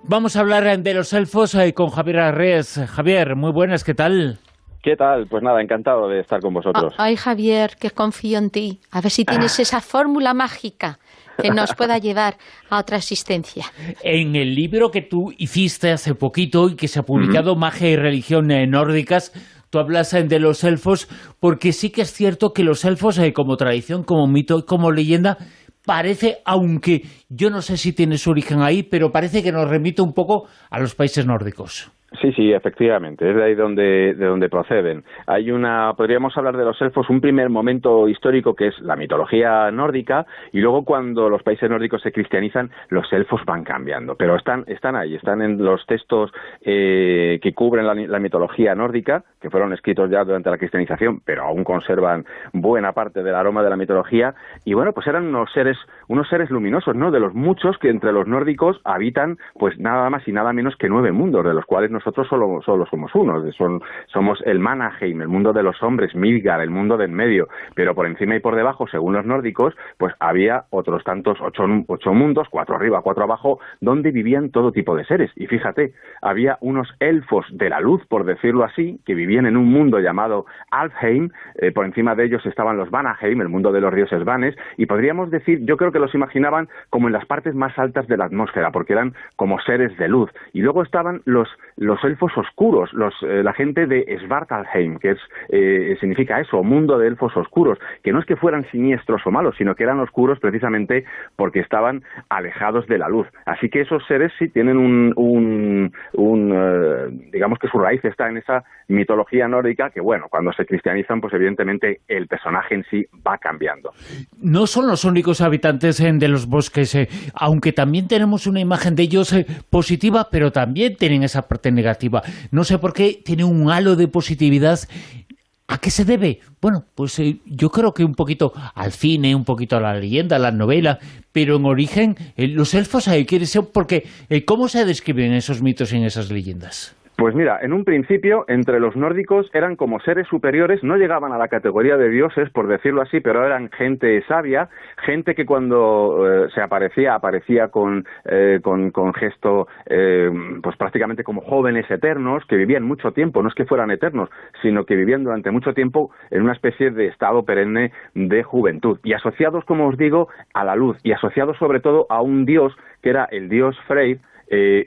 Vamos a hablar de los elfos con Javier Arrés. Javier, muy buenas, ¿qué tal? ¿Qué tal? Pues nada, encantado de estar con vosotros. Ay, Javier, que confío en ti. A ver si tienes esa fórmula mágica que nos pueda llevar a otra existencia. En el libro que tú hiciste hace poquito y que se ha publicado, Magia y Religión Nórdicas, tú hablas de los elfos, porque sí que es cierto que los elfos, como tradición, como mito y como leyenda, parece, aunque yo no sé si tiene su origen ahí, pero parece que nos remite un poco a los países nórdicos. Sí, efectivamente, es de ahí de donde proceden. Podríamos hablar de los elfos, un primer momento histórico que es la mitología nórdica, y luego cuando los países nórdicos se cristianizan, los elfos van cambiando, pero están ahí, están en los textos que cubren la mitología nórdica, que fueron escritos ya durante la cristianización, pero aún conservan buena parte del aroma de la mitología, y bueno, pues eran unos seres luminosos, ¿no?, de los muchos que entre los nórdicos habitan, pues nada más y nada menos que 9 mundos, de los cuales nosotros solo somos uno. Somos el Manaheim, el mundo de los hombres, Midgard, el mundo del medio, pero por encima y por debajo, según los nórdicos, pues había otros tantos, 8 mundos, 4 arriba, 4 abajo, donde vivían todo tipo de seres. Y fíjate, había unos elfos de la luz, por decirlo así, que vivían en un mundo llamado Alfheim, por encima de ellos estaban los Vanaheim, el mundo de los dioses vanes, y podríamos decir, yo creo que los imaginaban como en las partes más altas de la atmósfera, porque eran como seres de luz. Y luego estaban los elfos oscuros, la gente de Svartalheim, que significa eso, mundo de elfos oscuros, que no es que fueran siniestros o malos, sino que eran oscuros precisamente porque estaban alejados de la luz. Así que esos seres sí tienen digamos que su raíz está en esa mitología nórdica, que bueno, cuando se cristianizan, pues evidentemente el personaje en sí va cambiando. No son los únicos habitantes de los bosques, aunque también tenemos una imagen de ellos positiva, pero también tienen esa parte negativa. No sé por qué tiene un halo de positividad. ¿A qué se debe? Bueno, pues yo creo que un poquito al cine, un poquito a la leyenda, a la novela, pero en origen los elfos quieren ser porque ¿cómo se describen esos mitos y en esas leyendas? Pues mira, en un principio, entre los nórdicos eran como seres superiores, no llegaban a la categoría de dioses, por decirlo así, pero eran gente sabia, gente que cuando se aparecía con gesto, pues prácticamente como jóvenes eternos, que vivían mucho tiempo, no es que fueran eternos, sino que vivían durante mucho tiempo en una especie de estado perenne de juventud, y asociados, como os digo, a la luz, y asociados sobre todo a un dios, que era el dios Freyr,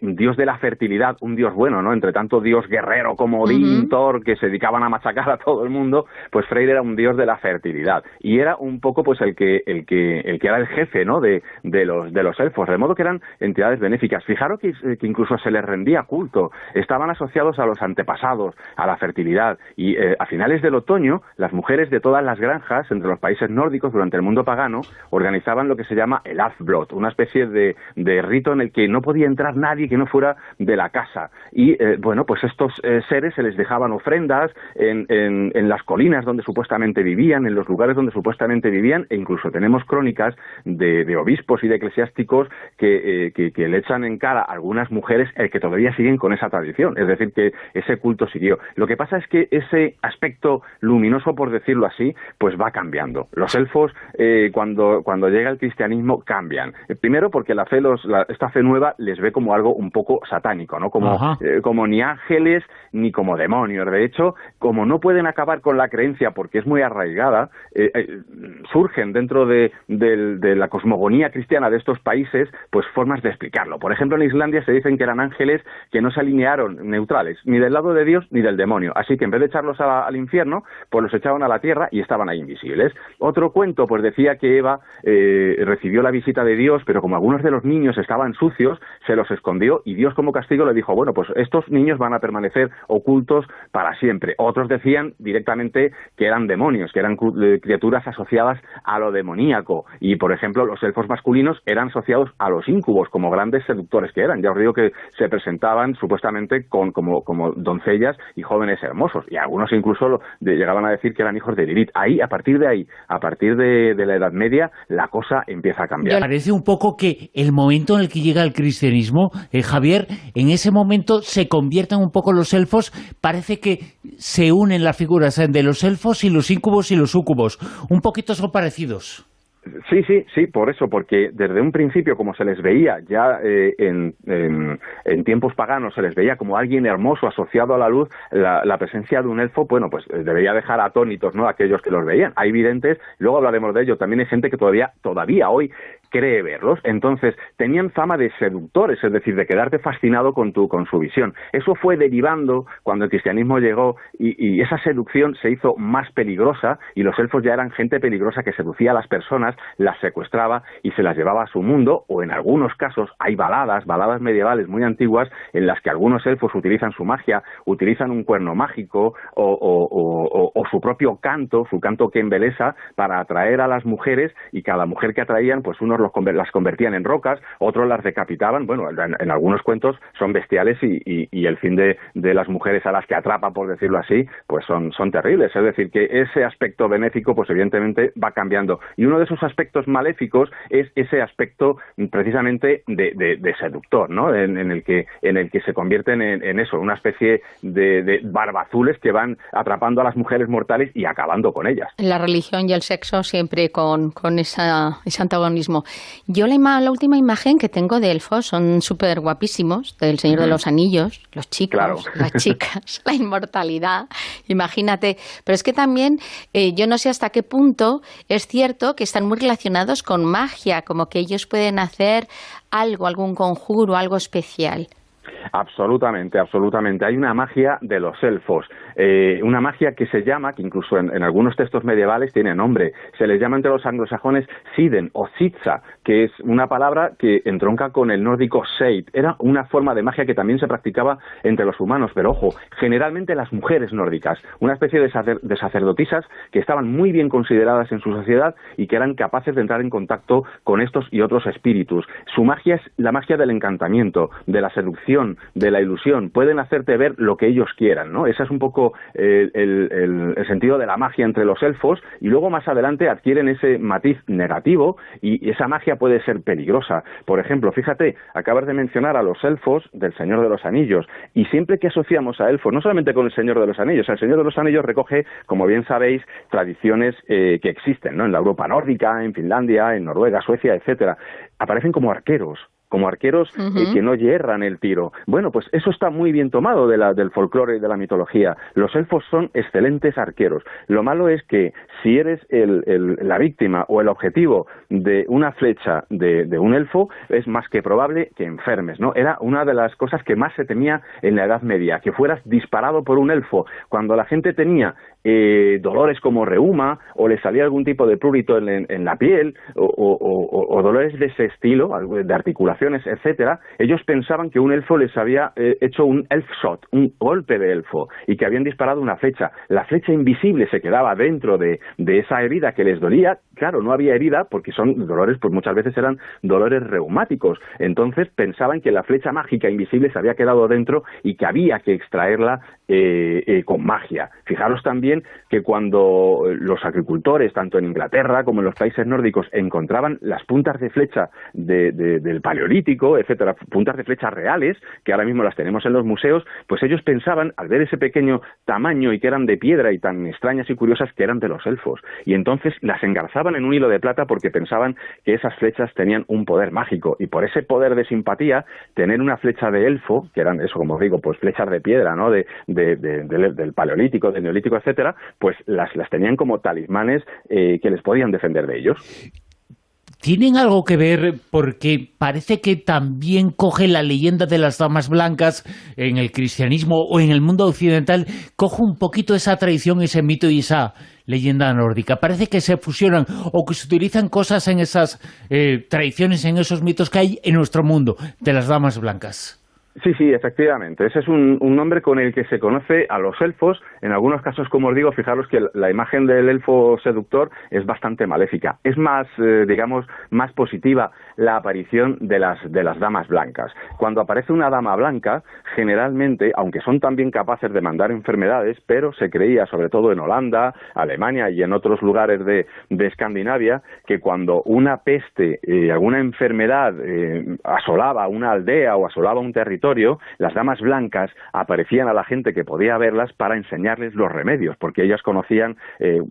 dios de la fertilidad, un dios bueno, ¿no? Entre tanto dios guerrero como Odín, Thor, que se dedicaban a machacar a todo el mundo, pues Freyr era un dios de la fertilidad, y era un poco pues el que era el jefe, ¿no?, de los elfos, de modo que eran entidades benéficas. Fijaros que incluso se les rendía culto, estaban asociados a los antepasados, a la fertilidad, y a finales del otoño, las mujeres de todas las granjas entre los países nórdicos durante el mundo pagano organizaban lo que se llama el Athblot, una especie de rito en el que no podía entrar nadie que no fuera de la casa, y bueno, pues estos seres se les dejaban ofrendas en las colinas donde supuestamente vivían, en los lugares donde supuestamente vivían, e incluso tenemos crónicas de obispos y de eclesiásticos que le echan en cara a algunas mujeres que todavía siguen con esa tradición, es decir, que ese culto siguió. Lo que pasa es que ese aspecto luminoso, por decirlo así, pues va cambiando. Los elfos, cuando llega el cristianismo, cambian. Primero porque esta fe nueva les ve como algo un poco satánico, ¿no? Como ni ángeles ni como demonios. De hecho, como no pueden acabar con la creencia porque es muy arraigada, surgen dentro de la cosmogonía cristiana de estos países, pues formas de explicarlo. Por ejemplo, en Islandia se dicen que eran ángeles que no se alinearon neutrales, ni del lado de Dios ni del demonio. Así que en vez de echarlos al infierno, pues los echaban a la tierra y estaban ahí invisibles. Otro cuento, pues decía que Eva recibió la visita de Dios, pero como algunos de los niños estaban sucios, se los escondió, y Dios como castigo le dijo, bueno, pues estos niños van a permanecer ocultos para siempre. Otros decían directamente que eran demonios, que eran criaturas asociadas a lo demoníaco, y por ejemplo los elfos masculinos eran asociados a los íncubos como grandes seductores que eran. Ya os digo que se presentaban supuestamente como doncellas y jóvenes hermosos, y algunos incluso llegaban a decir que eran hijos de Lilith. A partir de la Edad Media, la cosa empieza a cambiar. Parece un poco que el momento en el que llega el cristianismo, Javier, en ese momento se convierten un poco los elfos, parece que se unen las figuras de los elfos y los íncubos y los súcubos, un poquito son parecidos. Sí, por eso, porque desde un principio, como se les veía ya en tiempos paganos, se les veía como alguien hermoso asociado a la luz, la presencia de un elfo, bueno, pues debería dejar atónitos, ¿no?, a aquellos que los veían. Hay videntes, luego hablaremos de ello, también hay gente que todavía hoy cree verlos. Entonces, tenían fama de seductores, es decir, de quedarte fascinado con su visión. Eso fue derivando cuando el cristianismo llegó y esa seducción se hizo más peligrosa y los elfos ya eran gente peligrosa que seducía a las personas, las secuestraba y se las llevaba a su mundo, o en algunos casos hay baladas medievales muy antiguas en las que algunos elfos utilizan su magia, utilizan un cuerno mágico o su propio canto, su canto que embelesa para atraer a las mujeres, y cada mujer que atraían, pues unos las convertían en rocas, otros las decapitaban. Bueno, en algunos cuentos son bestiales y el fin de las mujeres a las que atrapa, por decirlo así, pues son terribles. Es decir, que ese aspecto benéfico, pues evidentemente va cambiando. Y uno de esos aspectos maléficos es ese aspecto precisamente de seductor, ¿no? En el que se convierten en eso, una especie de barbazules que van atrapando a las mujeres mortales y acabando con ellas. La religión y el sexo siempre con ese antagonismo. Yo la última imagen que tengo de elfos son súper guapísimos, del Señor de los Anillos, los chicos, claro, las chicas, la inmortalidad, imagínate. Pero es que también, yo no sé hasta qué punto es cierto que están muy relacionados con magia, como que ellos pueden hacer algún conjuro, algo especial. Absolutamente. Hay una magia de los elfos, una magia que se llama, que incluso en algunos textos medievales tiene nombre, se les llama entre los anglosajones Siden o Sitza, que es una palabra que entronca con el nórdico Seid. Era una forma de magia que también se practicaba entre los humanos, pero ojo, generalmente las mujeres nórdicas, una especie de sacerdotisas que estaban muy bien consideradas en su sociedad y que eran capaces de entrar en contacto con estos y otros espíritus. Su magia es la magia del encantamiento, de la seducción, de la ilusión. Pueden hacerte ver lo que ellos quieran, ¿no? Ese es un poco el sentido de la magia entre los elfos, y luego más adelante adquieren ese matiz negativo y esa magia puede ser peligrosa. Por ejemplo, fíjate, acabas de mencionar a los elfos del Señor de los Anillos, y siempre que asociamos a elfos, no solamente con el Señor de los Anillos, el Señor de los Anillos recoge, como bien sabéis, tradiciones que existen, ¿no?, en la Europa nórdica, en Finlandia, en Noruega, Suecia, etcétera. Aparecen como arqueros que no yerran el tiro. Bueno, pues eso está muy bien tomado del folclore y de la mitología. Los elfos son excelentes arqueros. Lo malo es que si eres la víctima o el objetivo de una flecha de un elfo, es más que probable que enfermes, ¿no? Era una de las cosas que más se temía en la Edad Media, que fueras disparado por un elfo. Cuando la gente tenía dolores como reuma o le salía algún tipo de prurito en la piel o dolores de ese estilo, de articulaciones, etcétera, ellos pensaban que un elfo les había hecho un elf shot, un golpe de elfo, y que habían disparado una flecha. La flecha invisible se quedaba dentro de esa herida que les dolía. Claro, no había herida porque son dolores, pues muchas veces eran dolores reumáticos. Entonces pensaban que la flecha mágica invisible se había quedado dentro y que había que extraerla con magia. Fijaros también que cuando los agricultores, tanto en Inglaterra como en los países nórdicos, encontraban las puntas de flecha del Paleolítico, etcétera, puntas de flecha reales, que ahora mismo las tenemos en los museos, pues ellos pensaban, al ver ese pequeño tamaño y que eran de piedra y tan extrañas y curiosas, que eran de los elfos. Y entonces las engarzaban en un hilo de plata porque pensaban que esas flechas tenían un poder mágico. Y por ese poder de simpatía, tener una flecha de elfo, que eran eso, como os digo, pues flechas de piedra, ¿no?, del Paleolítico, del Neolítico, etcétera, pues las tenían como talismanes que les podían defender de ellos. ¿Tienen algo que ver? Porque parece que también coge la leyenda de las damas blancas en el cristianismo o en el mundo occidental, coge un poquito esa tradición, ese mito y esa leyenda nórdica. Parece que se fusionan o que se utilizan cosas en esas tradiciones, en esos mitos que hay en nuestro mundo de las damas blancas. Sí, efectivamente. Ese es un nombre con el que se conoce a los elfos. En algunos casos, como os digo, fijaros que la imagen del elfo seductor es bastante maléfica. Es más, digamos, más positiva la aparición de las damas blancas. Cuando aparece una dama blanca, generalmente, aunque son también capaces de mandar enfermedades, pero se creía, sobre todo en Holanda, Alemania y en otros lugares de Escandinavia, que cuando una peste, alguna enfermedad asolaba una aldea o asolaba un territorio, territorio, las damas blancas aparecían a la gente que podía verlas para enseñarles los remedios, porque ellas conocían,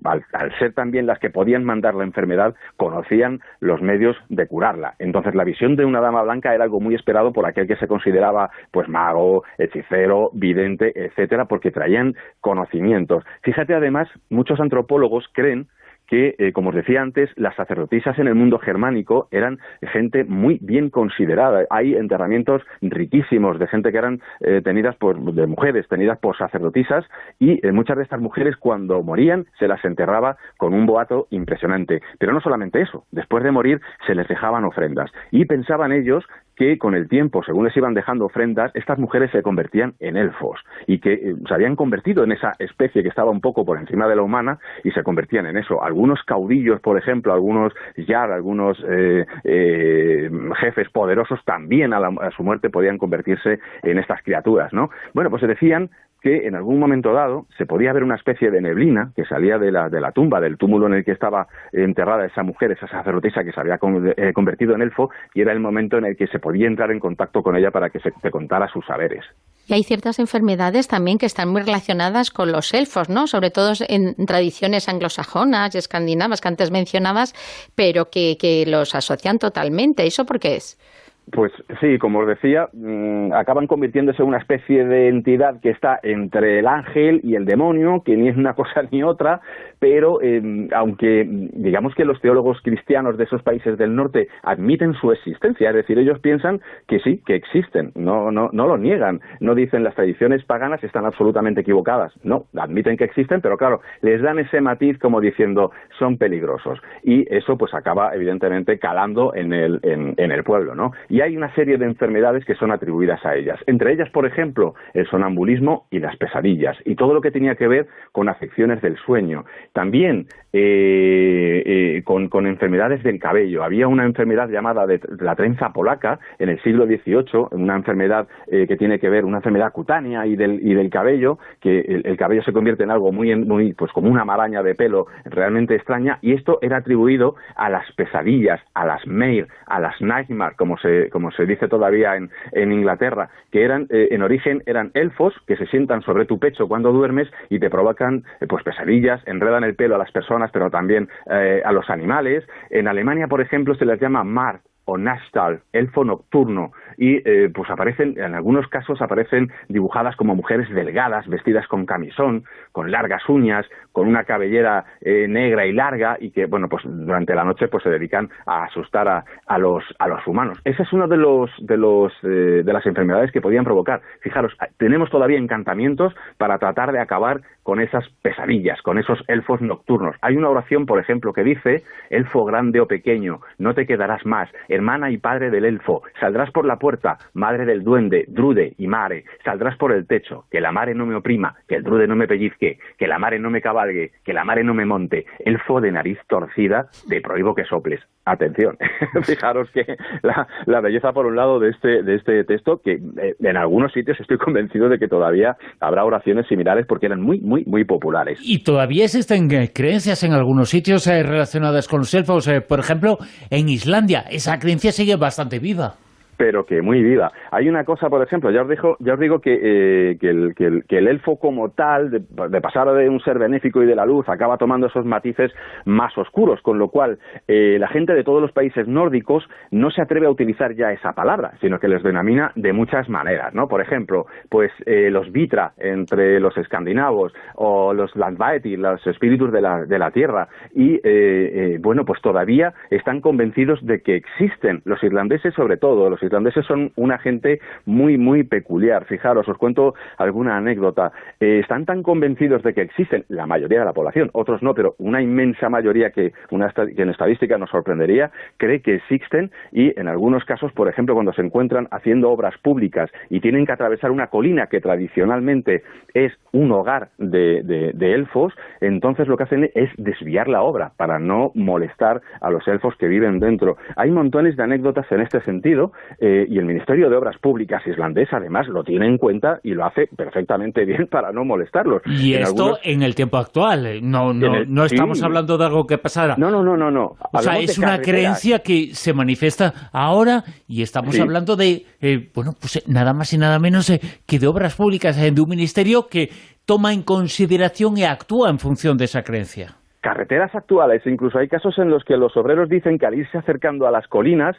al ser también las que podían mandar la enfermedad, conocían los medios de curarla. Entonces la visión de una dama blanca era algo muy esperado por aquel que se consideraba pues mago, hechicero, vidente, etcétera, porque traían conocimientos. Fíjate, además, muchos antropólogos creen que, como os decía antes, las sacerdotisas en el mundo germánico eran gente muy bien considerada. Hay enterramientos riquísimos de gente que eran de mujeres tenidas por sacerdotisas, y muchas de estas mujeres, cuando morían, se las enterraba con un boato impresionante. Pero no solamente eso, después de morir se les dejaban ofrendas, y pensaban ellos que con el tiempo, según les iban dejando ofrendas, estas mujeres se convertían en elfos, y que se habían convertido en esa especie que estaba un poco por encima de la humana, y se convertían en eso. Algunos caudillos, por ejemplo, algunos jefes poderosos, también a su muerte podían convertirse en estas criaturas, ¿no? Bueno, pues se decían que en algún momento dado se podía ver una especie de neblina que salía de la tumba, del túmulo en el que estaba enterrada esa mujer, esa sacerdotisa que se había convertido en elfo, y era el momento en el que se podía entrar en contacto con ella para que te contara sus saberes. Y hay ciertas enfermedades también que están muy relacionadas con los elfos, ¿no? Sobre todo en tradiciones anglosajonas y escandinavas que antes mencionabas, pero que los asocian totalmente. ¿Eso por qué es? Pues sí, como os decía, acaban convirtiéndose en una especie de entidad que está entre el ángel y el demonio, que ni es una cosa ni otra, pero aunque digamos que los teólogos cristianos de esos países del norte admiten su existencia, es decir, ellos piensan que sí, que existen, no lo niegan, no dicen las tradiciones paganas están absolutamente equivocadas, no, admiten que existen, pero claro, les dan ese matiz como diciendo son peligrosos, y eso pues acaba evidentemente calando en el pueblo, ¿no? Y hay una serie de enfermedades que son atribuidas a ellas. Entre ellas, por ejemplo, el sonambulismo y las pesadillas, y todo lo que tenía que ver con afecciones del sueño. También con enfermedades del cabello. Había una enfermedad llamada de la trenza polaca en el siglo XVIII, una enfermedad que tiene que ver, una enfermedad cutánea y del cabello, que el cabello se convierte en algo muy pues como una maraña de pelo realmente extraña, y esto era atribuido a las pesadillas, a las mare, a las nightmare, como se dice todavía en Inglaterra, que en origen eran elfos que se sientan sobre tu pecho cuando duermes y te provocan pues pesadillas, enredan el pelo a las personas, pero también a los animales. En Alemania, por ejemplo, se les llama Mart o Nachtal, elfo nocturno, y pues en algunos casos aparecen dibujadas como mujeres delgadas, vestidas con camisón, con largas uñas, con una cabellera negra y larga, y que, bueno, pues durante la noche pues se dedican a asustar a los humanos. Ese es uno de las enfermedades que podían provocar. Fijaros, tenemos todavía encantamientos para tratar de acabar con esas pesadillas, con esos elfos nocturnos. Hay una oración, por ejemplo, que dice: elfo grande o pequeño, no te quedarás más, hermana y padre del elfo, saldrás por la puerta, madre del duende, drude y mare, saldrás por el techo, que la mare no me oprima, que el drude no me pellizque, que la mare no me cabalgue, que la mare no me monte, elfo de nariz torcida, te prohíbo que soples. Atención, fijaros que la belleza, por un lado, de este texto, que en algunos sitios estoy convencido de que todavía habrá oraciones similares porque eran muy, muy, muy populares. Y todavía existen creencias en algunos sitios relacionadas con los elfos. Por ejemplo, en Islandia, esa creencia sigue bastante viva. Pero que muy viva. Hay una cosa, por ejemplo, ya os digo que el elfo como tal, de pasar de un ser benéfico y de la luz, acaba tomando esos matices más oscuros, con lo cual la gente de todos los países nórdicos no se atreve a utilizar ya esa palabra, sino que les denomina de muchas maneras, ¿no? Por ejemplo, pues los Vitra entre los escandinavos, o los Landvættir, los espíritus de la tierra, y bueno, pues todavía están convencidos de que existen. Los irlandeses, sobre todo, los irlandeses son una gente muy, muy peculiar. Fijaros, os cuento alguna anécdota. Están tan convencidos de que existen, la mayoría de la población, otros no, pero una inmensa mayoría que en estadística nos sorprendería, cree que existen, y en algunos casos, por ejemplo, cuando se encuentran haciendo obras públicas y tienen que atravesar una colina que tradicionalmente es un hogar de elfos, entonces lo que hacen es desviar la obra para no molestar a los elfos que viven dentro. Hay montones de anécdotas en este sentido. y el Ministerio de Obras Públicas islandés además lo tiene en cuenta y lo hace perfectamente bien para no molestarlos. Y esto en el tiempo actual, no estamos hablando de algo que pasara. No. O sea, es una creencia que se manifiesta ahora y estamos hablando de, pues nada más y nada menos que de obras públicas, de un ministerio que toma en consideración y actúa en función de esa creencia. Carreteras actuales, incluso hay casos en los que los obreros dicen que al irse acercando a las colinas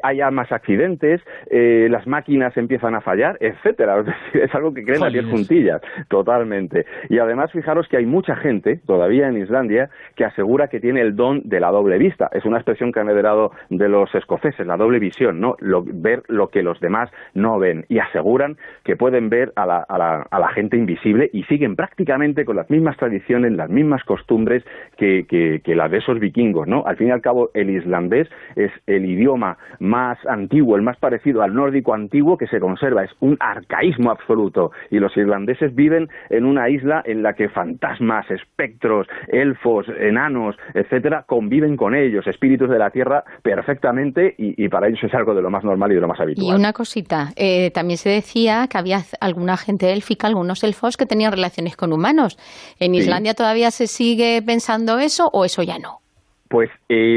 haya más accidentes, las máquinas empiezan a fallar, etcétera. Es algo que creen a 10 juntillas, totalmente. Y además, fijaros que hay mucha gente, todavía en Islandia, que asegura que tiene el don de la doble vista. Es una expresión que han heredado de los escoceses, la doble visión, ¿no? Ver lo que los demás no ven. Y aseguran que pueden ver a la gente invisible y siguen prácticamente con las mismas tradiciones, las mismas costumbres que la de esos vikingos, ¿no? Al fin y al cabo, el islandés es el idioma más antiguo, el más parecido al nórdico antiguo que se conserva, es un arcaísmo absoluto, y los irlandeses viven en una isla en la que fantasmas, espectros, elfos, enanos, etcétera, conviven con ellos, espíritus de la tierra, perfectamente, y para ellos es algo de lo más normal y de lo más habitual. Y una cosita, también se decía que había alguna gente élfica, algunos elfos que tenían relaciones con humanos. ¿En Islandia todavía se sigue pensando eso o eso ya no? Pues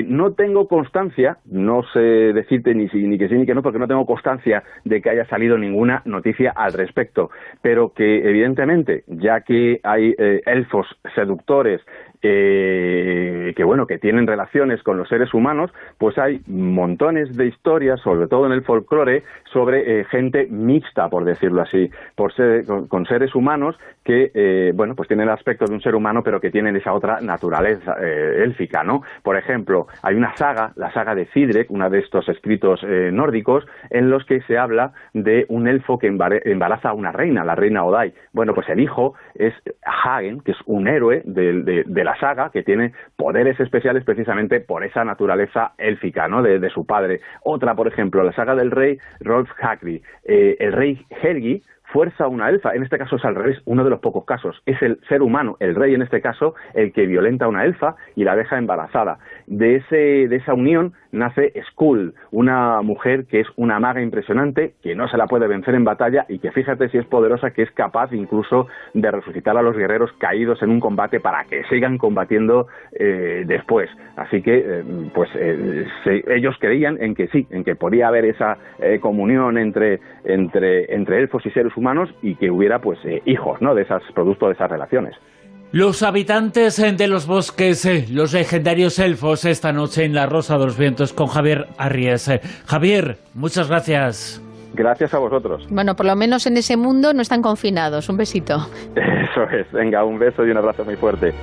no tengo constancia, no sé decirte ni que sí ni que no, porque no tengo constancia de que haya salido ninguna noticia al respecto, pero que evidentemente, ya que hay elfos seductores que tienen relaciones con los seres humanos, pues hay montones de historias, sobre todo en el folclore, sobre gente mixta, por decirlo así, con seres humanos que, pues tienen el aspecto de un ser humano, pero que tienen esa otra naturaleza élfica, ¿no? Por ejemplo, hay una saga, la saga de Cidrek, uno de estos escritos nórdicos, en los que se habla de un elfo que embaraza a una reina, la reina Odai. Bueno, pues el hijo es Hagen, que es un héroe de la saga, que tiene poderes especiales precisamente por esa naturaleza élfica, ¿no? De su padre. Otra, por ejemplo, la saga del rey Rolf Hakri. El rey Helgi fuerza a una elfa, en este caso es al revés, uno de los pocos casos, es el ser humano, el rey en este caso, el que violenta a una elfa y la deja embarazada. De esa unión nace Skull, una mujer que es una maga impresionante, que no se la puede vencer en batalla y que fíjate si es poderosa, que es capaz incluso de resucitar a los guerreros caídos en un combate para que sigan combatiendo después. Así que ellos creían en que sí, en que podía haber esa comunión entre elfos y seres humanos y que hubiera hijos, ¿no? Producto de esas relaciones. Los habitantes de los bosques, los legendarios elfos, esta noche en La Rosa de los Vientos con Javier Arries. Javier, muchas gracias. Gracias a vosotros. Bueno, por lo menos en ese mundo no están confinados. Un besito. Eso es. Venga, un beso y un abrazo muy fuerte.